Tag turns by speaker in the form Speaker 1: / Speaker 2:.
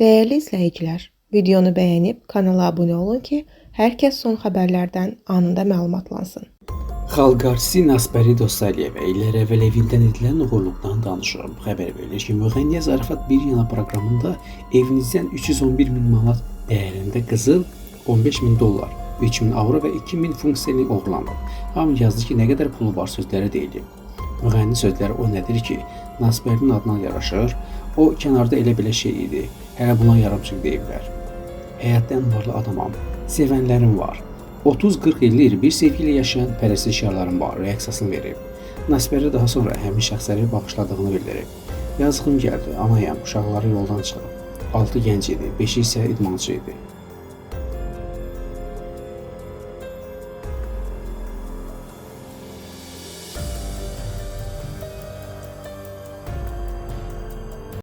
Speaker 1: Değerli izləyicilər, videonu bəyənib kanala abunə olun ki, hər kəs son xəbərlərdən anında məlumatlansın.
Speaker 2: Xalq artisti Nasbəri Dostaliyeva illər əvvəl evindən edilən oğurluqdan danışır. Xəbər verilir ki, Müğənniyə Zarafat bir yana proqramında evinizdən 311 min manat dəyərində qızıl, 15 min dollar, 3 min avro və 2 min funt sterling oğurlanıb. Hamı yazdı ki, nə qədər pulu var sözləri deyilib. Müğənni sözləri o nədir ki, Nasbərinin adına yaraşır, o kənarda elə belə şey idi, hələ buna yarımçıq deyiblər. Həyatda ən varlı adamam, sevənlərim var. 30-40 ildir bir sevgi ilə yaşayan pərəstişkarlarım var, reaksiyasını verib. Nasbəri daha sonra həmin şəxsləri bağışladığını bildirib. Yazığım gəldi, anayam, uşaqları yoldan çıxıb. 6 gənc idi, 5-i isə idmançı idi.